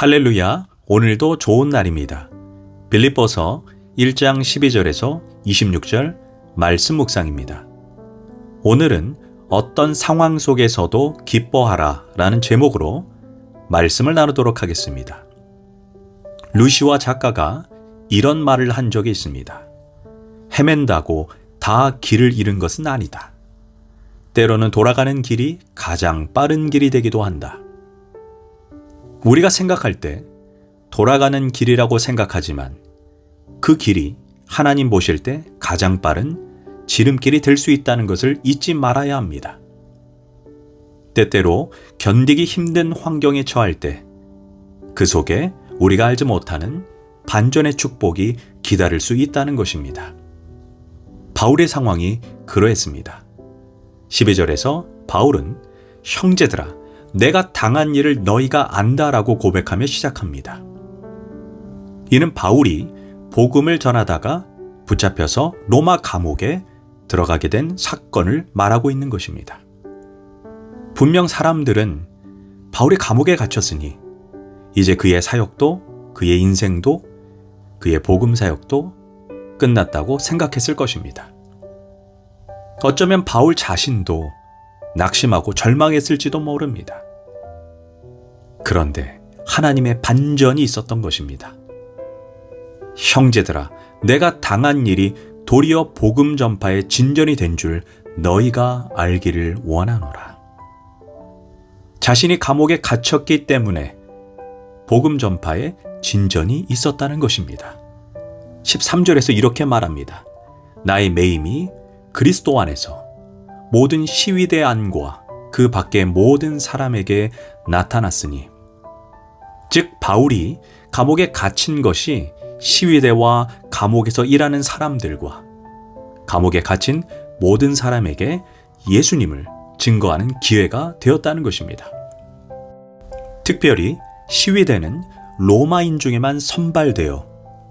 할렐루야, 오늘도 좋은 날입니다. 빌립보서 1장 12절에서 26절 말씀 묵상입니다. 오늘은 어떤 상황 속에서도 기뻐하라 라는 제목으로 말씀을 나누도록 하겠습니다. 루시와 작가가 이런 말을 한 적이 있습니다. 헤맨다고 다 길을 잃은 것은 아니다. 때로는 돌아가는 길이 가장 빠른 길이 되기도 한다. 우리가 생각할 때 돌아가는 길이라고 생각하지만 그 길이 하나님 보실 때 가장 빠른 지름길이 될 수 있다는 것을 잊지 말아야 합니다. 때때로 견디기 힘든 환경에 처할 때 그 속에 우리가 알지 못하는 반전의 축복이 기다릴 수 있다는 것입니다. 바울의 상황이 그러했습니다. 12절에서 바울은 형제들아 내가 당한 일을 너희가 안다라고 고백하며 시작합니다. 이는 바울이 복음을 전하다가 붙잡혀서 로마 감옥에 들어가게 된 사건을 말하고 있는 것입니다. 분명 사람들은 바울이 감옥에 갇혔으니 이제 그의 사역도 그의 인생도 그의 복음 사역도 끝났다고 생각했을 것입니다. 어쩌면 바울 자신도 낙심하고 절망했을지도 모릅니다. 그런데 하나님의 반전이 있었던 것입니다. 형제들아, 내가 당한 일이 도리어 복음 전파의 진전이 된 줄 너희가 알기를 원하노라. 자신이 감옥에 갇혔기 때문에 복음 전파의 진전이 있었다는 것입니다. 13절에서 이렇게 말합니다. 나의 매임이 그리스도 안에서 모든 시위대 안과 그 밖의 모든 사람에게 나타났으니, 즉 바울이 감옥에 갇힌 것이 시위대와 감옥에서 일하는 사람들과 감옥에 갇힌 모든 사람에게 예수님을 증거하는 기회가 되었다는 것입니다. 특별히 시위대는 로마인 중에만 선발되어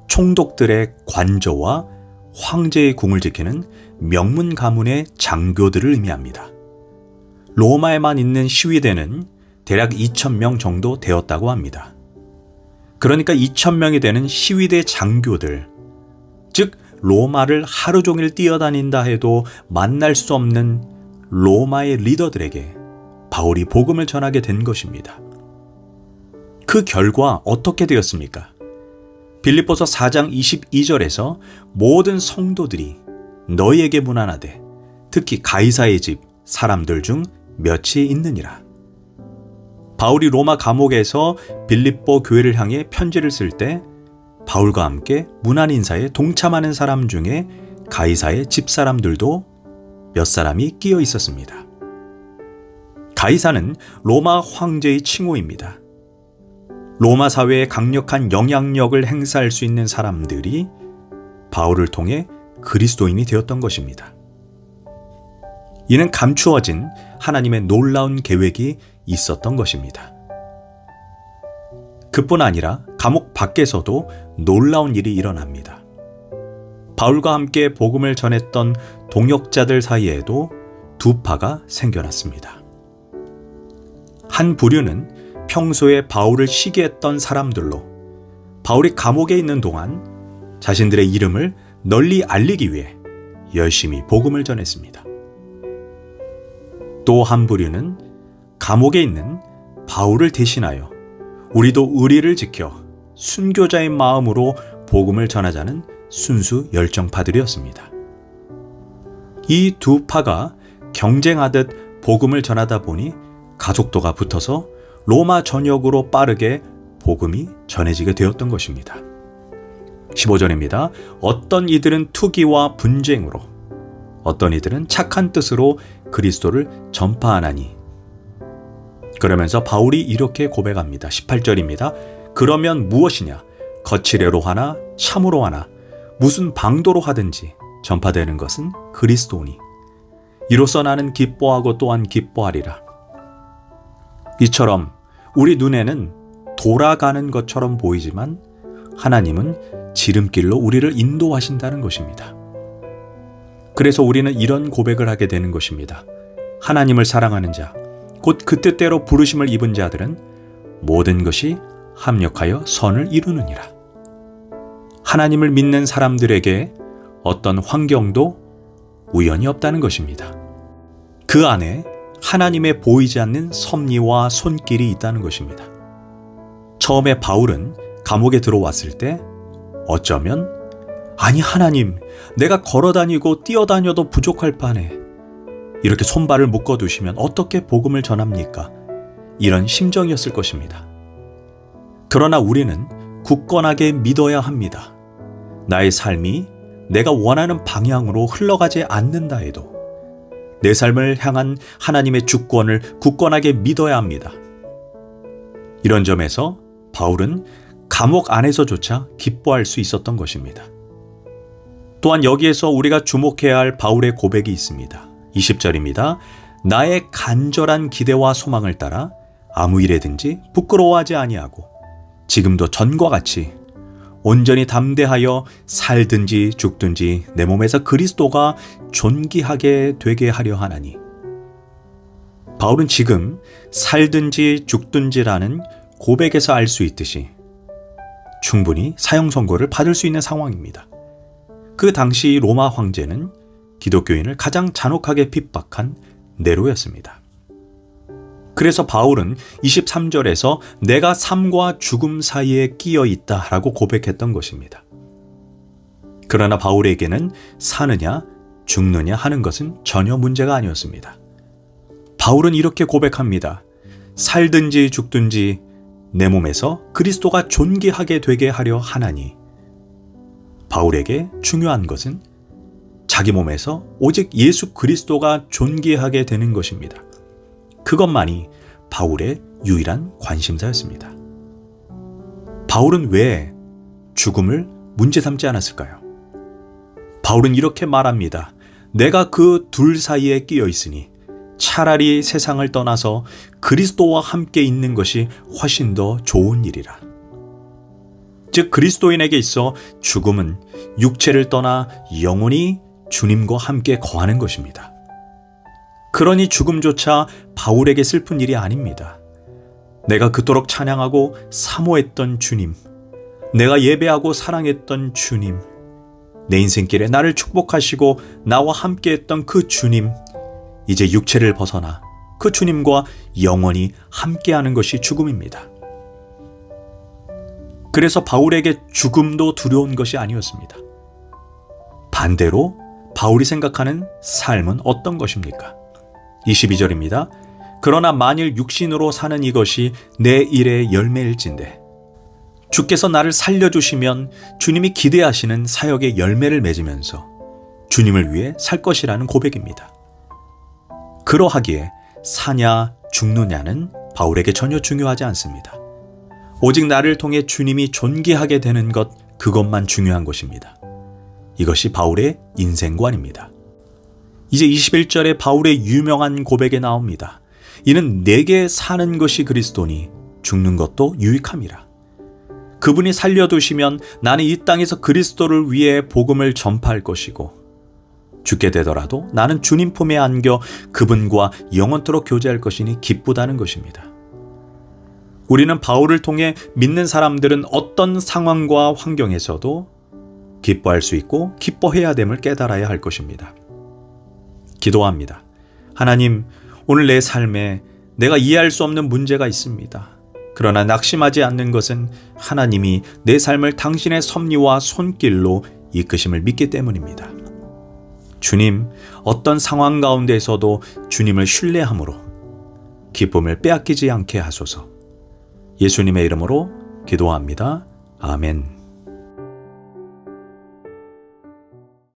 총독들의 관저와 황제의 궁을 지키는 명문 가문의 장교들을 의미합니다. 로마에만 있는 시위대는 대략 2,000명 정도 되었다고 합니다. 그러니까 2,000명이 되는 시위대 장교들, 즉 로마를 하루 종일 뛰어다닌다 해도 만날 수 없는 로마의 리더들에게 바울이 복음을 전하게 된 것입니다. 그 결과 어떻게 되었습니까? 빌립보서 4장 22절에서 모든 성도들이 너희에게 문안하되 특히 가이사의 집 사람들 중 몇이 있느니라. 바울이 로마 감옥에서 빌립보 교회를 향해 편지를 쓸 때 바울과 함께 문안 인사에 동참하는 사람 중에 가이사의 집 사람들도 몇 사람이 끼어 있었습니다. 가이사는 로마 황제의 칭호입니다. 로마 사회에 강력한 영향력을 행사할 수 있는 사람들이 바울을 통해 그리스도인이 되었던 것입니다. 이는 감추어진 하나님의 놀라운 계획이 있었던 것입니다. 그뿐 아니라 감옥 밖에서도 놀라운 일이 일어납니다. 바울과 함께 복음을 전했던 동역자들 사이에도 두 파가 생겨났습니다. 한 부류는 평소에 바울을 시기했던 사람들로 바울이 감옥에 있는 동안 자신들의 이름을 널리 알리기 위해 열심히 복음을 전했습니다. 또 한 부류는 감옥에 있는 바울을 대신하여 우리도 의리를 지켜 순교자의 마음으로 복음을 전하자는 순수 열정파들이었습니다. 이 두 파가 경쟁하듯 복음을 전하다 보니 가속도가 붙어서 로마 전역으로 빠르게 복음이 전해지게 되었던 것입니다. 15절입니다. 어떤 이들은 투기와 분쟁으로, 어떤 이들은 착한 뜻으로 그리스도를 전파하나니. 그러면서 바울이 이렇게 고백합니다. 18절입니다. 그러면 무엇이냐? 거칠애로 하나 참으로 하나 무슨 방도로 하든지 전파되는 것은 그리스도니. 이로써 나는 기뻐하고 또한 기뻐하리라. 이처럼 우리 눈에는 돌아가는 것처럼 보이지만 하나님은 지름길로 우리를 인도하신다는 것입니다. 그래서 우리는 이런 고백을 하게 되는 것입니다. 하나님을 사랑하는 자, 곧 그 뜻대로 부르심을 입은 자들은 모든 것이 합력하여 선을 이루느니라. 하나님을 믿는 사람들에게 어떤 환경도 우연이 없다는 것입니다. 그 안에 하나님의 보이지 않는 섭리와 손길이 있다는 것입니다. 처음에 바울은 감옥에 들어왔을 때 어쩌면 아니 하나님, 내가 걸어다니고 뛰어다녀도 부족할 판에 이렇게 손발을 묶어두시면 어떻게 복음을 전합니까? 이런 심정이었을 것입니다. 그러나 우리는 굳건하게 믿어야 합니다. 나의 삶이 내가 원하는 방향으로 흘러가지 않는다 해도 내 삶을 향한 하나님의 주권을 굳건하게 믿어야 합니다. 이런 점에서 바울은 감옥 안에서조차 기뻐할 수 있었던 것입니다. 또한 여기에서 우리가 주목해야 할 바울의 고백이 있습니다. 20절입니다. 나의 간절한 기대와 소망을 따라 아무 일에든지 부끄러워하지 아니하고 지금도 전과 같이 온전히 담대하여 살든지 죽든지 내 몸에서 그리스도가 존귀하게 되게 하려 하나니. 바울은 지금 살든지 죽든지라는 고백에서 알 수 있듯이 충분히 사형 선고를 받을 수 있는 상황입니다. 그 당시 로마 황제는 기독교인을 가장 잔혹하게 핍박한 네로였습니다. 그래서 바울은 23절에서 내가 삶과 죽음 사이에 끼어 있다라고 고백했던 것입니다. 그러나 바울에게는 사느냐 죽느냐 하는 것은 전혀 문제가 아니었습니다. 바울은 이렇게 고백합니다. 살든지 죽든지 내 몸에서 그리스도가 존귀하게 되게 하려 하나니. 바울에게 중요한 것은 자기 몸에서 오직 예수 그리스도가 존귀하게 되는 것입니다. 그것만이 바울의 유일한 관심사였습니다. 바울은 왜 죽음을 문제 삼지 않았을까요? 바울은 이렇게 말합니다. 내가 그 둘 사이에 끼어 있으니 차라리 세상을 떠나서 그리스도와 함께 있는 것이 훨씬 더 좋은 일이라. 즉 그리스도인에게 있어 죽음은 육체를 떠나 영원히 주님과 함께 거하는 것입니다. 그러니 죽음조차 바울에게 슬픈 일이 아닙니다. 내가 그토록 찬양하고 사모했던 주님, 내가 예배하고 사랑했던 주님, 내 인생길에 나를 축복하시고 나와 함께했던 그 주님, 이제 육체를 벗어나 그 주님과 영원히 함께하는 것이 죽음입니다. 그래서 바울에게 죽음도 두려운 것이 아니었습니다. 반대로 바울이 생각하는 삶은 어떤 것입니까? 22절입니다. 그러나 만일 육신으로 사는 이것이 내 일의 열매일진데 주께서 나를 살려주시면 주님이 기대하시는 사역의 열매를 맺으면서 주님을 위해 살 것이라는 고백입니다. 그러하기에 사냐 죽느냐는 바울에게 전혀 중요하지 않습니다. 오직 나를 통해 주님이 존귀하게 되는 것, 그것만 중요한 것입니다. 이것이 바울의 인생관입니다. 이제 21절에 바울의 유명한 고백에 나옵니다. 이는 내게 사는 것이 그리스도니 죽는 것도 유익함이라. 그분이 살려두시면 나는 이 땅에서 그리스도를 위해 복음을 전파할 것이고 죽게 되더라도 나는 주님 품에 안겨 그분과 영원토록 교제할 것이니 기쁘다는 것입니다. 우리는 바울을 통해 믿는 사람들은 어떤 상황과 환경에서도 기뻐할 수 있고 기뻐해야 됨을 깨달아야 할 것입니다. 기도합니다. 하나님, 오늘 내 삶에 내가 이해할 수 없는 문제가 있습니다. 그러나 낙심하지 않는 것은 하나님이 내 삶을 당신의 섭리와 손길로 이끄심을 믿기 때문입니다. 주님, 어떤 상황 가운데에서도 주님을 신뢰함으로 기쁨을 빼앗기지 않게 하소서. 예수님의 이름으로 기도합니다. 아멘.